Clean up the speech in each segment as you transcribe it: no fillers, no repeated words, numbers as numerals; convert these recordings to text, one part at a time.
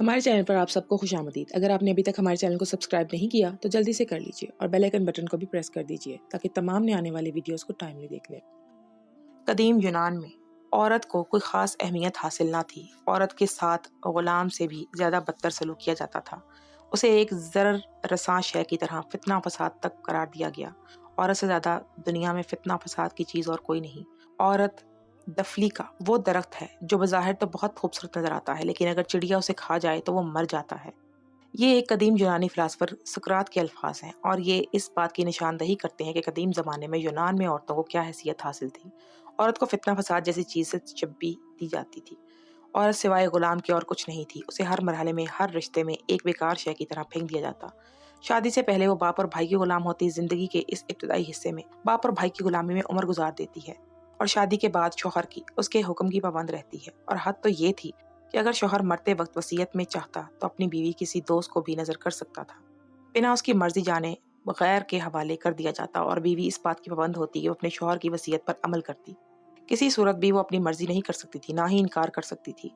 ہمارے چینل پر آپ سب کو خوش آمدید۔ اگر آپ نے ابھی تک ہمارے چینل کو سبسکرائب نہیں کیا تو جلدی سے کر لیجئے اور بیل آئیکن بٹن کو بھی پریس کر دیجئے تاکہ تمام نئے آنے والی ویڈیوز کو ٹائملی دیکھ لیں۔ قدیم یونان میں عورت کو کوئی خاص اہمیت حاصل نہ تھی۔ عورت کے ساتھ غلام سے بھی زیادہ بدتر سلوک کیا جاتا تھا۔ اسے ایک ضرر رساں شے کی طرح فتنہ فساد تک قرار دیا گیا۔ عورت سے زیادہ دنیا میں فتنہ فساد کی چیز اور کوئی نہیں۔ عورت دفلی کا وہ درخت ہے جو بظاہر تو بہت خوبصورت نظر آتا ہے، لیکن اگر چڑیا اسے کھا جائے تو وہ مر جاتا ہے۔ یہ ایک قدیم یونانی فلاسفر سقراط کے الفاظ ہیں، اور یہ اس بات کی نشاندہی کرتے ہیں کہ قدیم زمانے میں یونان میں عورتوں کو کیا حیثیت حاصل تھی۔ عورت کو فتنہ فساد جیسی چیز سے چبی دی جاتی تھی۔ عورت سوائے غلام کے اور کچھ نہیں تھی۔ اسے ہر مرحلے میں، ہر رشتے میں ایک بیکار شے کی طرح پھینک دیا جاتا۔ شادی سے پہلے وہ باپ اور بھائی کی غلام ہوتی۔ زندگی کے اس ابتدائی حصے میں باپ اور بھائی کی غلامی میں عمر گزار دیتی ہے، اور شادی کے بعد شوہر کی، اس کے حکم کی پابند رہتی ہے۔ اور حد تو یہ تھی کہ اگر شوہر مرتے وقت وصیت میں چاہتا تو اپنی بیوی کسی دوست کو بھی نظر کر سکتا تھا، بنا اس کی مرضی جانے غیر کے حوالے کر دیا جاتا، اور بیوی اس بات کی پابند ہوتی کہ وہ اپنے شوہر کی وصیت پر عمل کرتی۔ کسی صورت بھی وہ اپنی مرضی نہیں کر سکتی تھی، نہ ہی انکار کر سکتی تھی۔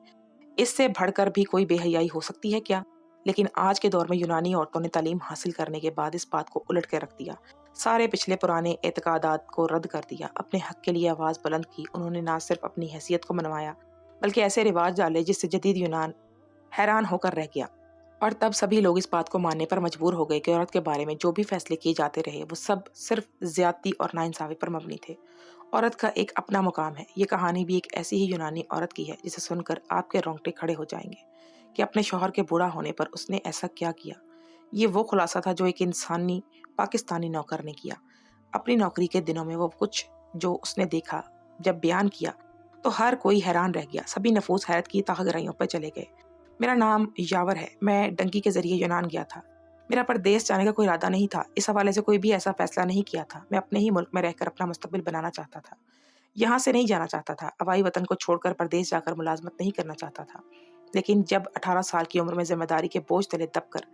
اس سے بڑھ کر بھی کوئی بے حیائی ہو سکتی ہے کیا؟ لیکن آج کے دور میں یونانی عورتوں نے تعلیم حاصل کرنے کے بعد اس بات کو الٹ کے رکھ دیا۔ سارے پچھلے پرانے اعتقادات کو رد کر دیا، اپنے حق کے لیے آواز بلند کی۔ انہوں نے نہ صرف اپنی حیثیت کو منوایا بلکہ ایسے رواج ڈالے جس سے جدید یونان حیران ہو کر رہ گیا۔ اور تب سبھی لوگ اس بات کو ماننے پر مجبور ہو گئے کہ عورت کے بارے میں جو بھی فیصلے کیے جاتے رہے وہ سب صرف زیادتی اور ناانصافی پر مبنی تھے۔ عورت کا ایک اپنا مقام ہے۔ یہ کہانی بھی ایک ایسی ہی یونانی عورت کی ہے جسے سن کر آپ کے رونگٹے کھڑے ہو جائیں گے کہ اپنے شوہر کے بوڑھا ہونے پر اس نے ایسا کیا کیا۔ یہ وہ خلاصہ تھا جو ایک انسانی پاکستانی نوکر نے کیا۔ اپنی نوکری کے دنوں میں وہ کچھ جو اس نے دیکھا جب بیان کیا تو ہر کوئی حیران رہ گیا۔ سبھی نفوس حیرت کی تہ گہرائیوں پر چلے گئے۔ میرا نام یاور ہے۔ میں ڈنکی کے ذریعے یونان گیا تھا۔ میرا پردیس جانے کا کوئی ارادہ نہیں تھا۔ اس حوالے سے کوئی بھی ایسا فیصلہ نہیں کیا تھا۔ میں اپنے ہی ملک میں رہ کر اپنا مستقبل بنانا چاہتا تھا، یہاں سے نہیں جانا چاہتا تھا۔ آبائی وطن کو چھوڑ کر پردیس جا کر ملازمت نہیں کرنا چاہتا تھا۔ لیکن جب 18 سال کی عمر میں ذمہ داری کے بوجھ تلے دب کر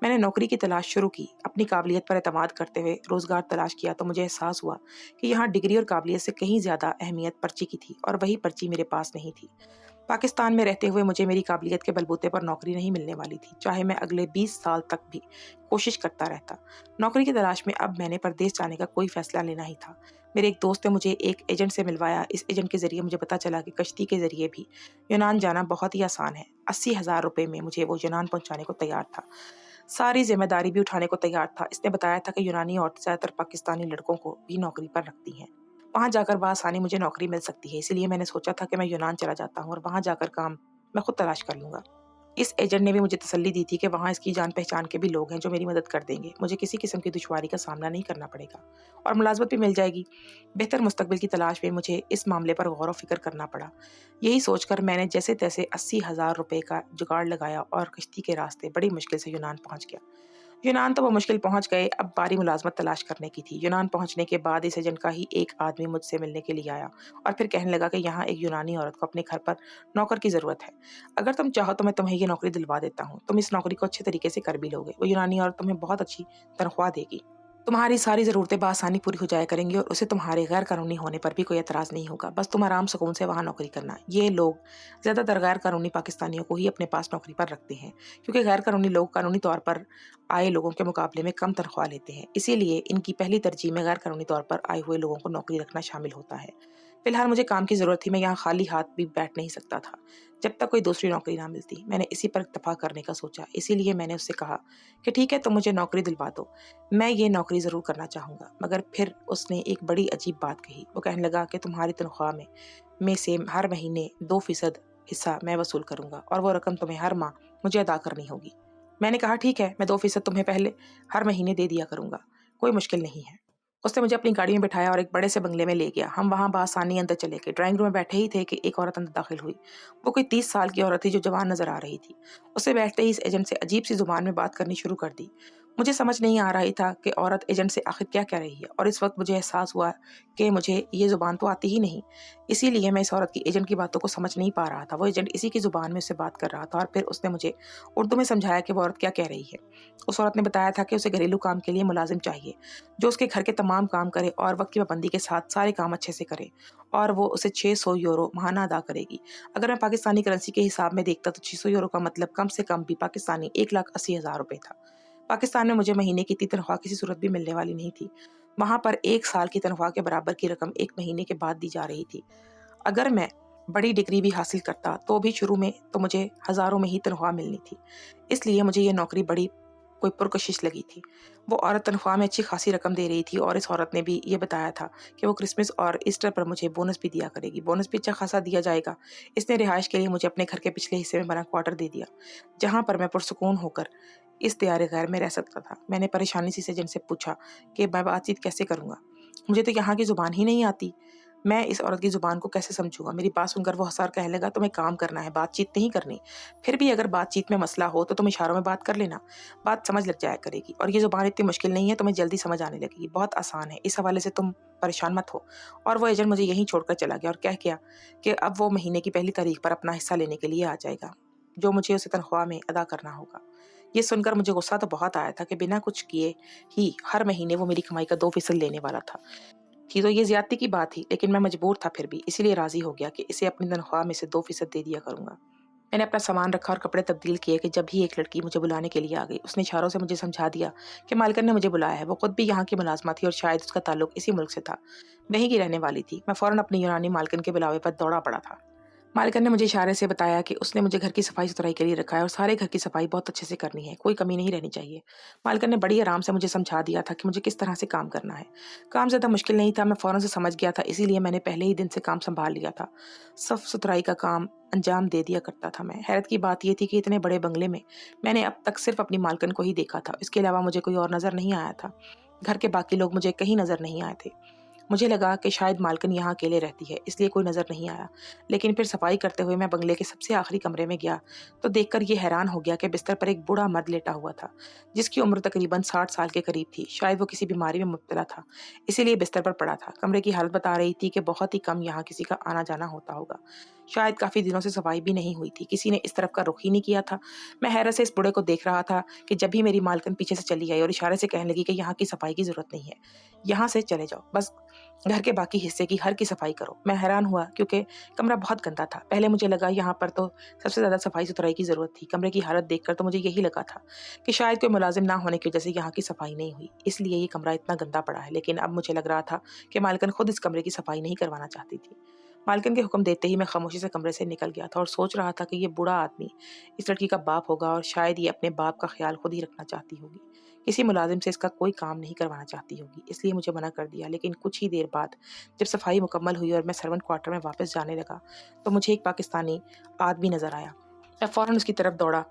میں نے نوکری کی تلاش شروع کی، اپنی قابلیت پر اعتماد کرتے ہوئے روزگار تلاش کیا، تو مجھے احساس ہوا کہ یہاں ڈگری اور قابلیت سے کہیں زیادہ اہمیت پرچی کی تھی، اور وہی پرچی میرے پاس نہیں تھی۔ پاکستان میں رہتے ہوئے مجھے میری قابلیت کے بلبوتے پر نوکری نہیں ملنے والی تھی، چاہے میں اگلے 20 سال تک بھی کوشش کرتا رہتا۔ نوکری کی تلاش میں اب میں نے پردیس جانے کا کوئی فیصلہ لینا ہی تھا۔ میرے ایک دوست نے مجھے ایک ایجنٹ سے ملوایا۔ اس ایجنٹ کے ذریعے مجھے پتا چلا کہ کشتی کے ذریعے بھی یونان جانا بہت ہی آسان ہے۔ 80,000 روپے میں مجھے وہ یونان پہنچانے کو تیار تھا، ساری ذمہ داری بھی اٹھانے کو تیار تھا۔ اس نے بتایا تھا کہ یونانی عورتیں زیادہ تر پاکستانی لڑکوں کو بھی نوکری پر رکھتی ہیں، وہاں جا کر بآسانی مجھے نوکری مل سکتی ہے۔ اسی لیے میں نے سوچا تھا کہ میں یونان چلا جاتا ہوں اور وہاں جا کر کام میں خود تلاش کر لوں گا۔ اس ایجنٹ نے بھی مجھے تسلی دی تھی کہ وہاں اس کی جان پہچان کے بھی لوگ ہیں جو میری مدد کر دیں گے، مجھے کسی قسم کی دشواری کا سامنا نہیں کرنا پڑے گا، اور ملازمت بھی مل جائے گی۔ بہتر مستقبل کی تلاش میں مجھے اس معاملے پر غور و فکر کرنا پڑا۔ یہی سوچ کر میں نے جیسے تیسے 80,000 روپے کا جگاڑ لگایا اور کشتی کے راستے بڑی مشکل سے یونان پہنچ گیا۔ یونان تو وہ مشکل پہنچ گئے، اب باری ملازمت تلاش کرنے کی تھی۔ یونان پہنچنے کے بعد اس ایجنٹ کا ہی ایک آدمی مجھ سے ملنے کے لیے آیا اور پھر کہنے لگا کہ یہاں ایک یونانی عورت کو اپنے گھر پر نوکر کی ضرورت ہے۔ اگر تم چاہو تو میں تمہیں یہ نوکری دلوا دیتا ہوں، تم اس نوکری کو اچھے طریقے سے کر بھی لوگے۔ وہ یونانی عورت تمہیں بہت اچھی تنخواہ دے گی، تمہاری ساری ضرورتیں بآسانی پوری ہو جایا کریں گی، اور اسے تمہارے غیر قانونی ہونے پر بھی کوئی اعتراض نہیں ہوگا۔ بس تم آرام سکون سے وہاں نوکری کرنا۔ یہ لوگ زیادہ تر غیر قانونی پاکستانیوں کو ہی اپنے پاس نوکری پر رکھتے ہیں، کیونکہ غیر قانونی لوگ قانونی طور پر آئے لوگوں کے مقابلے میں کم تنخواہ لیتے ہیں۔ اسی لیے ان کی پہلی ترجیح میں غیر قانونی طور پر آئے ہوئے لوگوں کو نوکری رکھنا شامل ہوتا ہے۔ فی الحال مجھے کام کی ضرورت تھی، میں یہاں خالی ہاتھ بھی بیٹھ نہیں سکتا تھا جب تک کوئی دوسری نوکری نہ ملتی۔ میں نے اسی پر اتفاق کرنے کا سوچا، اسی لیے میں نے اس سے کہا کہ ٹھیک ہے، تم مجھے نوکری دلوا دو، میں یہ نوکری ضرور کرنا چاہوں گا۔ مگر پھر اس نے ایک بڑی عجیب بات کہی۔ وہ کہنے لگا کہ تمہاری تنخواہ میں سے ہر مہینے 2% حصہ میں وصول کروں گا، اور وہ رقم تمہیں ہر ماہ مجھے ادا کرنی ہوگی۔ میں نے کہا ٹھیک ہے، میں 2% تمہیں پہلے ہر مہینے دے دیا کروں گا، کوئی مشکل نہیں ہے۔ اس نے مجھے اپنی گاڑی میں بٹھایا اور ایک بڑے سے بنگلے میں لے گیا۔ ہم وہاں بآسانی اندر چلے گئے۔ ڈرائنگ روم میں بیٹھے ہی تھے کہ ایک عورت اندر داخل ہوئی۔ وہ کوئی 30 سال کی عورت تھی جو جوان نظر آ رہی تھی۔ اسے بیٹھتے ہی اس ایجنٹ سے عجیب سی زبان میں بات کرنی شروع کر دی۔ مجھے سمجھ نہیں آ رہی تھا کہ عورت ایجنٹ سے آخر کیا کہہ رہی ہے، اور اس وقت مجھے احساس ہوا کہ مجھے یہ زبان تو آتی ہی نہیں، اسی لیے میں اس عورت کی ایجنٹ کی باتوں کو سمجھ نہیں پا رہا تھا۔ وہ ایجنٹ اسی کی زبان میں اس سے بات کر رہا تھا، اور پھر اس نے مجھے اردو میں سمجھایا کہ وہ عورت کیا کہہ رہی ہے۔ اس عورت نے بتایا تھا کہ اسے گھریلو کام کے لیے ملازم چاہیے جو اس کے گھر کے تمام کام کرے اور وقت کی پابندی کے ساتھ سارے کام اچھے سے کرے، اور وہ اسے 600 یورو ماہانہ ادا کرے گی۔ اگر میں پاکستانی کرنسی کے حساب میں دیکھتا تو 600 یورو کا مطلب کم سے کم بھی پاکستانی 1,80,000 روپے تھا۔ پاکستان میں مجھے مہینے کی اتنی تنخواہ کسی صورت بھی ملنے والی نہیں تھی۔ وہاں پر 1 سال کی تنخواہ کے برابر کی رقم 1 مہینے کے بعد دی جا رہی تھی۔ اگر میں بڑی ڈگری بھی حاصل کرتا تو بھی شروع میں تو مجھے ہزاروں میں ہی تنخواہ ملنی تھی، اس لیے مجھے یہ نوکری بڑی کوئی پرکشش لگی تھی۔ وہ عورت تنخواہ میں اچھی خاصی رقم دے رہی تھی، اور اس عورت نے بھی یہ بتایا تھا کہ وہ کرسمس اور ایسٹر پر مجھے بونس بھی دیا کرے گی۔ بونس بھی اچھا خاصا دیا جائے گا۔ اس نے رہائش کے لیے مجھے اپنے گھر کے پچھلے حصے میں بنا کوارٹر دے دیا، جہاں پر میں پرسکون ہو کر اس دیار غیر میں رہ سکتا تھا۔ میں نے پریشانی سے جن سے پوچھا کہ میں بات چیت کیسے کروں گا، مجھے تو یہاں کی زبان ہی نہیں آتی، میں اس عورت کی زبان کو کیسے سمجھوں گا؟ میری بات سن کر وہ ہنسا کہنے لگا تمہیں کام کرنا ہے، بات چیت نہیں کرنی، پھر بھی اگر بات چیت میں مسئلہ ہو تو تم اشاروں میں بات کر لینا، بات سمجھ لگ جایا کرے گی، اور یہ زبان اتنی مشکل نہیں ہے، تمہیں جلدی سمجھ آنے لگے گی، بہت آسان ہے، اس حوالے سے تم پریشان مت ہو۔ اور وہ ایجنٹ مجھے یہیں چھوڑ کر چلا گیا اور کہہ گیا کہ اب وہ مہینے کی پہلی تاریخ پر اپنا حصہ لینے کے لیے آ جائے گا جو مجھے اسے تنخواہ میں ادا کرنا ہوگا۔ یہ سن کر مجھے غصہ تو بہت آیا تھا کہ بنا کچھ کیے ہی ہر مہینے وہ میری کمائی کا 2% لینے والا تھا۔ تھی تو یہ زیادتی کی بات تھی، لیکن میں مجبور تھا پھر بھی، اسی لیے راضی ہو گیا کہ اسے اپنی تنخواہ میں سے 2% دے دیا کروں گا۔ میں نے اپنا سامان رکھا اور کپڑے تبدیل کیے کہ جب ہی ایک لڑکی مجھے بلانے کے لیے آ گئی، اس نے اشاروں سے مجھے سمجھا دیا کہ مالکن نے مجھے بلایا ہے۔ وہ خود بھی یہاں کی ملازمہ تھی اور شاید اس کا تعلق اسی ملک سے تھا، وہیں کی رہنے والی تھی۔ میں فوراً اپنی یونانی مالکن کے بلاوے پر دوڑا پڑا تھا۔ مالکن نے مجھے اشارے سے بتایا کہ اس نے مجھے گھر کی صفائی ستھرائی کے لیے رکھا ہے اور سارے گھر کی صفائی بہت اچھے سے کرنی ہے، کوئی کمی نہیں رہنی چاہیے۔ مالکن نے بڑی آرام سے مجھے سمجھا دیا تھا کہ مجھے کس طرح سے کام کرنا ہے۔ کام زیادہ مشکل نہیں تھا، میں فوراً سے سمجھ گیا تھا، اسی لیے میں نے پہلے ہی دن سے کام سنبھال لیا تھا۔ صف ستھرائی کا کام انجام دے دیا کرتا تھا میں۔ حیرت کی بات یہ تھی کہ اتنے بڑے بنگلے میں نے اب تک صرف اپنی مالکن کو ہی دیکھا تھا، اس کے علاوہ مجھے کوئی اور نظر نہیں آیا تھا۔ گھر کے باقی لوگ مجھے کہیں نظر نہیں آئے تھے۔ مجھے لگا کہ شاید مالکن یہاں اکیلے رہتی ہے، اس لیے کوئی نظر نہیں آیا، لیکن پھر صفائی کرتے ہوئے میں بنگلے کے سب سے آخری کمرے میں گیا تو دیکھ کر یہ حیران ہو گیا کہ بستر پر ایک بوڑھا مرد لیٹا ہوا تھا جس کی عمر تقریباً 60 سال کے قریب تھی۔ شاید وہ کسی بیماری میں مبتلا تھا، اسی لیے بستر پر پڑا تھا۔ کمرے کی حالت بتا رہی تھی کہ بہت ہی کم یہاں کسی کا آنا جانا ہوتا ہوگا، شاید کافی دنوں سے صفائی بھی نہیں ہوئی تھی، کسی نے اس طرف کا رخ ہی نہیں کیا تھا۔ میں حیرت سے اس بوڑھے کو دیکھ رہا تھا کہ جب ہی میری مالکن پیچھے سے چلی آئی اور اشارے سے کہنے لگی کہ یہاں کی صفائی کی ضرورت نہیں ہے، یہاں سے چلے جاؤ، بس گھر کے باقی حصے کی ہر کی صفائی کرو۔ میں حیران ہوا کیونکہ کمرہ بہت گندا تھا۔ پہلے مجھے لگا یہاں پر تو سب سے زیادہ صفائی ستھرائی کی ضرورت تھی۔ کمرے کی حالت دیکھ کر تو مجھے یہی لگا تھا کہ شاید کوئی ملازم نہ ہونے کی وجہ سے یہاں کی صفائی نہیں ہوئی، اس لیے یہ کمرہ اتنا گندا پڑا ہے۔ لیکن اب مجھے لگ رہا تھا کہ مالکن خود اس کمرے کی صفائی نہیں کروانا چاہتی تھی۔ مالکن کے حکم دیتے ہی میں خاموشی سے کمرے سے نکل گیا تھا اور سوچ رہا تھا کہ یہ بوڑھا آدمی اس لڑکی کا باپ ہوگا اور شاید یہ اپنے باپ کا خیال خود ہی رکھنا چاہتی ہوگی، کسی ملازم سے اس کا کوئی کام نہیں کروانا چاہتی ہوگی، اس لیے مجھے منع کر دیا۔ لیکن کچھ ہی دیر بعد جب صفائی مکمل ہوئی اور میں سرونٹ کوارٹر میں واپس جانے لگا تو مجھے ایک پاکستانی آدمی نظر آیا۔ میں فوراً اس کی طرف دوڑا،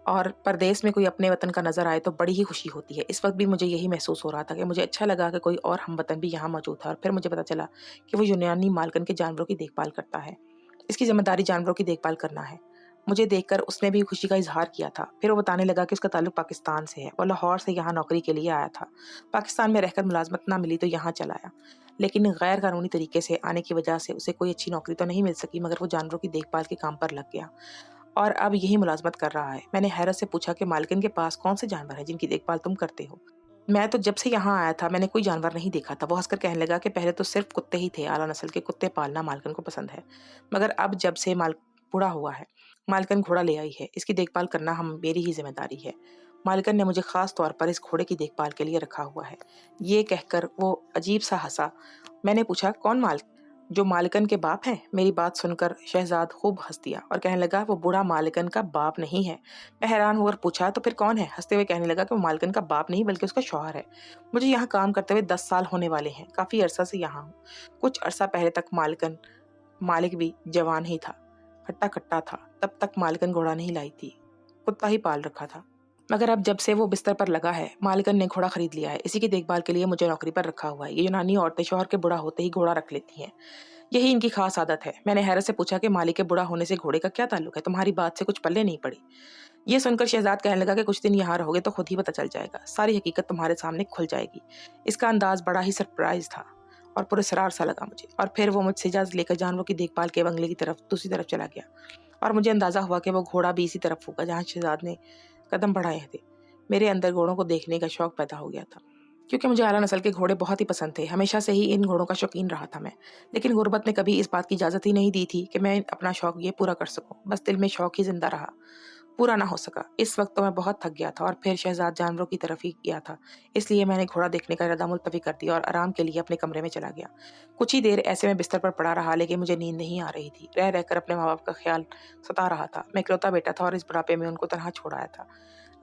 اور پردیس میں کوئی اپنے وطن کا نظر آئے تو بڑی ہی خوشی ہوتی ہے۔ اس وقت بھی مجھے یہی محسوس ہو رہا تھا کہ مجھے اچھا لگا کہ کوئی اور ہم وطن بھی یہاں موجود تھا، اور پھر مجھے پتا چلا کہ وہ یونانی مالکن کے جانوروں کی دیکھ بھال کرتا ہے۔ اس کی ذمہ داری جانوروں کی دیکھ بھال کرنا ہے۔ مجھے دیکھ کر اس نے بھی خوشی کا اظہار کیا تھا۔ پھر وہ بتانے لگا کہ اس کا تعلق پاکستان سے ہے، وہ لاہور سے یہاں نوکری کے لیے آیا تھا، پاکستان میں رہ کر ملازمت نہ ملی تو یہاں چلا آیا، لیکن غیر قانونی طریقے سے آنے کی وجہ سے اسے کوئی اچھی نوکری تو نہیں مل سکی، مگر وہ جانوروں کی دیکھ بھال کے کام پر لگ گیا اور اب یہی ملازمت کر رہا ہے۔ میں نے حیرت سے پوچھا کہ مالکن کے پاس کون سے جانور ہیں جن کی دیکھ بھال تم کرتے ہو؟ میں تو جب سے یہاں آیا تھا میں نے کوئی جانور نہیں دیکھا تھا۔ وہ ہنس کر کہنے لگا کہ پہلے تو صرف کتے ہی تھے، اعلیٰ نسل کے کتے پالنا مالکن کو پسند ہے، مگر اب جب سے بوڑھا ہوا ہے مالکن گھوڑا لے آئی ہے، اس کی دیکھ بھال کرنا میری ہی ذمہ داری ہے۔ مالکن نے مجھے خاص طور پر اس گھوڑے کی دیکھ بھال کے لیے رکھا ہوا ہے۔ یہ کہہ کر وہ عجیب سا ہنسا۔ میں نے پوچھا کون جو مالکن کے باپ ہیں؟ میری بات سن کر شہزاد خوب ہنس دیا اور کہنے لگا وہ بوڑھا مالکن کا باپ نہیں ہے۔ میں حیران ہو کر پوچھا تو پھر کون ہے؟ ہنستے ہوئے کہنے لگا کہ وہ مالکن کا باپ نہیں بلکہ اس کا شوہر ہے۔ مجھے یہاں کام کرتے ہوئے 10 سال ہونے والے ہیں، کافی عرصہ سے یہاں ہوں۔ کچھ عرصہ پہلے تک مالک بھی جوان ہی تھا، ہٹا کٹا تھا، تب تک مالکن گھوڑا نہیں لائی تھی، کتا ہی پال رکھا تھا، مگر اب جب سے وہ بستر پر لگا ہے مالکن نے گھوڑا خرید لیا ہے، اسی کی دیکھ بھال کے لیے مجھے نوکری پر رکھا ہوا ہے۔ یہ یونانی عورتیں شوہر کے بوڑھا ہوتے ہی گھوڑا رکھ لیتی ہیں، یہی ان کی خاص عادت ہے۔ میں نے حیرت سے پوچھا کہ مالک کے بوڑھا ہونے سے گھوڑے کا کیا تعلق ہے؟ تمہاری بات سے کچھ پلے نہیں پڑی۔ یہ سن کر شہزاد کہنے لگا کہ کچھ دن یہاں رہوگے تو خود ہی پتہ چل جائے گا، ساری حقیقت تمہارے سامنے کھل جائے گی۔ اس کا انداز بڑا ہی سرپرائز تھا اور پراسرار سا لگا مجھے، اور پھر وہ مجھ سے اجازت لے کر جانوروں کی دیکھ بھال کے بنگلے کی طرف دوسری طرف چلا گیا، اور مجھے اندازہ ہوا کہ وہ گھوڑا بھی اسی طرف ہوگا جہاں شہزاد نے قدم بڑھائے تھے۔ میرے اندر گھوڑوں کو دیکھنے کا شوق پیدا ہو گیا تھا، کیونکہ مجھے اعلیٰ نسل کے گھوڑے بہت ہی پسند تھے۔ ہمیشہ سے ہی ان گھوڑوں کا شوقین رہا تھا میں، لیکن غربت نے کبھی اس بات کی اجازت ہی نہیں دی تھی کہ میں اپنا شوق یہ پورا کر سکوں۔ بس دل میں شوق ہی زندہ رہا، پورا نہ ہو سکا۔ اس وقت تو میں بہت تھک گیا تھا، اور پھر شہزاد جانوروں کی طرف ہی گیا تھا، اس لیے میں نے گھوڑا دیکھنے کا ارادہ ملتوی کر دیا اور آرام کے لیے اپنے کمرے میں چلا گیا۔ کچھ ہی دیر ایسے میں بستر پر پڑا رہا، لیکن مجھے نیند نہیں آ رہی تھی۔ رہ رہ کر اپنے ماں باپ کا خیال ستا رہا تھا۔ میں اکلوتا بیٹا تھا اور اس بڑھاپے میں ان کو تنہا چھوڑایا تھا،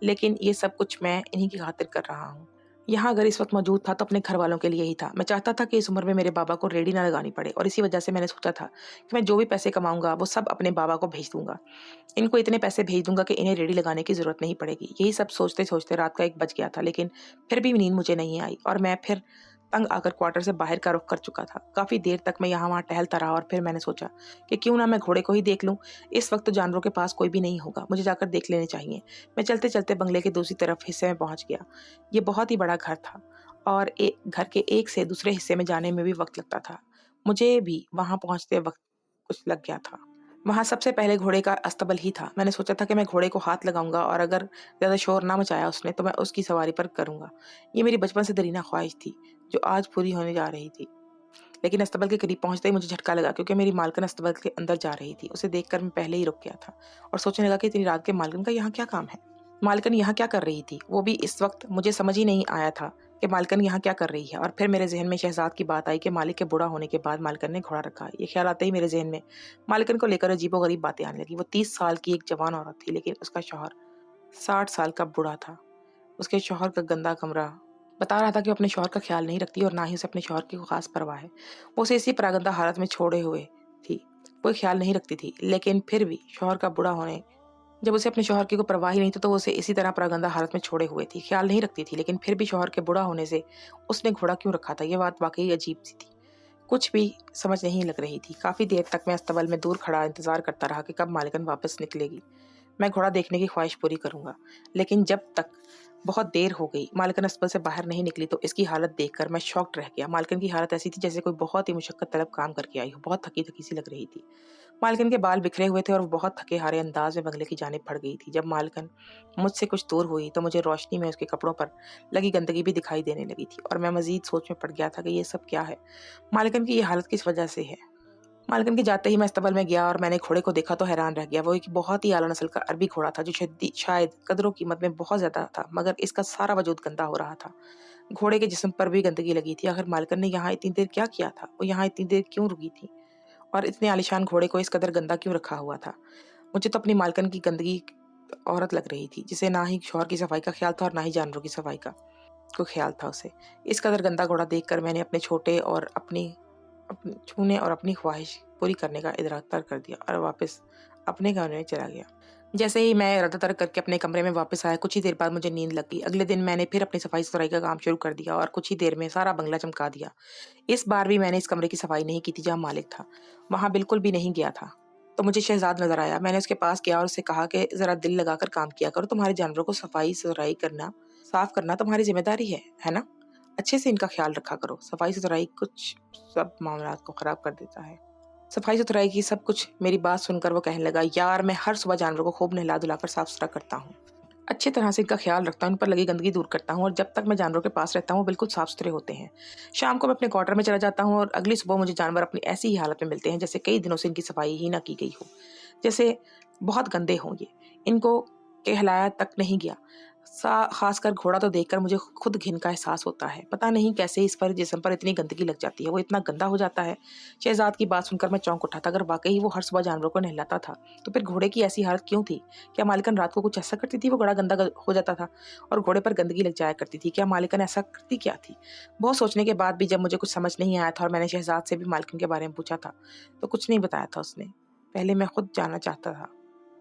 لیکن یہ سب کچھ میں انہی کی خاطر کر رہا ہوں۔ یہاں اگر اس وقت موجود تھا تو اپنے گھر والوں کے لیے ہی تھا۔ میں چاہتا تھا کہ اس عمر میں میرے بابا کو ریڑھی نہ لگانی پڑے، اور اسی وجہ سے میں نے سوچا تھا کہ میں جو بھی پیسے کماؤں گا وہ سب اپنے بابا کو بھیج دوں گا۔ ان کو اتنے پیسے بھیج دوں گا کہ انہیں ریڑھی لگانے کی ضرورت نہیں پڑے گی۔ یہی سب سوچتے سوچتے رات کا 1 بج گیا تھا، لیکن پھر بھی نیند مجھے نہیں آئی، اور میں پھر تنگ آ کر کوارٹر سے باہر کا رخ کر چکا تھا۔ کافی دیر تک میں یہاں وہاں ٹہلتا رہا، اور پھر میں نے سوچا کہ کیوں نہ میں گھوڑے کو ہی دیکھ لوں۔ اس وقت تو جانوروں کے پاس کوئی بھی نہیں ہوگا، مجھے جا کر دیکھ لینے چاہیے۔ میں چلتے چلتے بنگلے کے دوسری طرف حصے میں پہنچ گیا۔ یہ بہت ہی بڑا گھر تھا، اور گھر کے ایک سے دوسرے حصے میں جانے میں بھی وقت لگتا تھا۔ مجھے بھی وہاں پہنچتے وقت کچھ لگ گیا تھا۔ وہاں سب سے پہلے گھوڑے کا استبل ہی تھا۔ میں نے سوچا تھا کہ میں گھوڑے کو ہاتھ لگاؤں گا، اور اگر زیادہ شور نہ مچایا اس نے تو میں اس کی سواری پر کروں گا۔ یہ میری بچپن سے دیرینہ خواہش تھی جو آج پوری ہونے جا رہی تھی۔ لیکن استبل کے قریب پہنچتے ہی مجھے جھٹکا لگا، کیونکہ میری مالکن استبل کے اندر جا رہی تھی۔ اسے دیکھ کر میں پہلے ہی رک گیا تھا اور سوچنے لگا کہ اتنی رات کے مالکن کا یہاں کیا کام ہے۔ مالکن یہاں کیا کر رہی تھی، وہ بھی اس وقت مجھے سمجھ ہی نہیں آیا تھا کہ مالکن یہاں کیا کر رہی ہے۔ اور پھر میرے ذہن میں شہزاد کی بات آئی کہ مالک کے بوڑھا ہونے کے بعد مالکن نے گھوڑا رکھا۔ یہ خیال آتے ہی میرے ذہن میں مالکن کو لے کر عجیب و غریب باتیں آنے لگی۔ وہ 30 سال کی ایک جوان عورت تھی، لیکن اس کا شوہر 60 سال کا بوڑھا تھا۔ اس کے شوہر کا گندا کمرہ بتا رہا تھا کہ وہ اپنے شوہر کا خیال نہیں رکھتی، اور نہ ہی اسے اپنے شوہر کی کوئی خاص پرواہ ہے۔ وہ اسے اسی پراگندہ حالت میں چھوڑے ہوئے تھی، کوئی خیال نہیں رکھتی تھی۔ لیکن پھر بھی شوہر کا بوڑھا ہونے، جب اسے اپنے شوہر کی کوئی پرواہ ہی نہیں تھی تو وہ اسے اسی طرح پراگندہ حالت میں چھوڑے ہوئے تھی، خیال نہیں رکھتی تھی۔ لیکن پھر بھی شوہر کے بوڑھا ہونے سے اس نے گھوڑا کیوں رکھا تھا، یہ بات واقعی عجیب سی تھی، کچھ بھی سمجھ نہیں لگ رہی تھی۔ کافی دیر تک میں استبل میں دور کھڑا انتظار کرتا رہا کہ کب مالکن واپس نکلے گی، میں گھوڑا دیکھنے کی خواہش پوری کروں گا۔ لیکن جب تک بہت دیر ہو گئی مالکن استبل سے باہر نہیں نکلی تو اس کی حالت دیکھ کر میں شاکڈ رہ گیا۔ مالکن کی حالت ایسی تھی جیسے کوئی بہت ہی مشقت طلب کام کر کے آئی ہو، بہت تھکی تھکی سی لگ رہی تھی۔ مالکن کے بال بکھرے ہوئے تھے اور وہ بہت تھکے ہارے انداز میں بنگلے کی جانب بڑھ گئی تھی۔ جب مالکن مجھ سے کچھ دور ہوئی تو مجھے روشنی میں اس کے کپڑوں پر لگی گندگی بھی دکھائی دینے لگی تھی، اور میں مزید سوچ میں پڑ گیا تھا کہ یہ سب کیا ہے، مالکن کی یہ حالت کس وجہ سے ہے۔ مالکن کے جاتے ہی میں استبل میں گیا اور میں نے گھوڑے کو دیکھا تو حیران رہ گیا۔ وہ ایک بہت ہی اعلیٰ نسل کا عربی گھوڑا تھا جو شاید قدر و قیمت میں بہت زیادہ تھا، مگر اس کا سارا وجود گندا ہو رہا تھا۔ گھوڑے کے جسم پر بھی گندگی لگی تھی۔ آخر مالکن نے یہاں اتنی دیر کیا کیا تھا، وہ یہاں اتنی دیر کیوں رکی تھی، اور اتنے عالیشان گھوڑے کو اس قدر گندا کیوں رکھا ہوا تھا۔ مجھے تو اپنی مالکن کی گندگی عورت لگ رہی تھی، جسے نہ ہی شوہر کی صفائی کا خیال تھا اور نہ ہی جانوروں کی صفائی کا کوئی خیال تھا اسے۔ اس قدر گندا گھوڑا دیکھ کر میں نے اپنے چھونے اور اپنی خواہش پوری کرنے کا ادراک ترک کر دیا اور واپس اپنے کمرے میں چلا گیا۔ جیسے ہی میں ارادہ ترک کر کے اپنے کمرے میں واپس آیا، کچھ ہی دیر بعد مجھے نیند لگ گئی۔ اگلے دن میں نے پھر اپنی صفائی ستھرائی کا کام شروع کر دیا اور کچھ ہی دیر میں سارا بنگلہ چمکا دیا۔ اس بار بھی میں نے اس کمرے کی صفائی نہیں کی تھی جہاں مالک تھا، وہاں بالکل بھی نہیں گیا تھا۔ تو مجھے شہزاد نظر آیا۔ میں نے اس کے پاس گیا اور اسے کہا کہ ذرا دل لگا کر کام کیا کرو، تمہارے جانوروں کو صفائی ستھرائی کرنا، صاف کرنا تمہاری ذمہ داری ہے نا؟ اچھے سے ان کا خیال رکھا کرو۔ صفائی ستھرائی کچھ سب معاملات کو خراب کر دیتا ہے۔ صفائی ستھرائی کی سب کچھ میری بات سن کر وہ کہنے لگا، یار میں ہر صبح جانوروں کو خوب نہلا دھلا کر صاف ستھرا کرتا ہوں، اچھی طرح سے ان کا خیال رکھتا ہوں، ان پر لگی گندگی دور کرتا ہوں، اور جب تک میں جانوروں کے پاس رہتا ہوں وہ بالکل صاف ستھرے ہوتے ہیں۔ شام کو میں اپنے کوارٹر میں چلا جاتا ہوں اور اگلی صبح مجھے جانور اپنی ایسی ہی حالت میں ملتے ہیں جیسے کئی دنوں سے ان کی صفائی ہی نہ کی گئی ہو، جیسے بہت گندے ہوں، یہ ان کو کہلایا تک نہیں گیا۔ خاص کر گھوڑا تو دیکھ کر مجھے خود گھن کا احساس ہوتا ہے، پتہ نہیں کیسے اس پر جسم پر اتنی گندگی لگ جاتی ہے، وہ اتنا گندا ہو جاتا ہے۔ شہزاد کی بات سن کر میں چونک اٹھا تھا۔ اگر واقعی وہ ہر صبح جانوروں کو نہلاتا تھا تو پھر گھوڑے کی ایسی حالت کیوں تھی؟ کیا مالکن رات کو کچھ ایسا کرتی تھی وہ گھوڑا گندا ہو جاتا تھا اور گھوڑے پر گندگی لگ جایا کرتی تھی؟ کیا مالکن ایسا کرتی کیا تھی؟ بہت سوچنے کے بعد بھی جب مجھے کچھ سمجھ نہیں آیا تھا اور میں نے شہزاد سے بھی مالکن کے بارے میں پوچھا تھا تو کچھ نہیں بتایا تھا اس نے۔ پہلے میں خود جاننا چاہتا تھا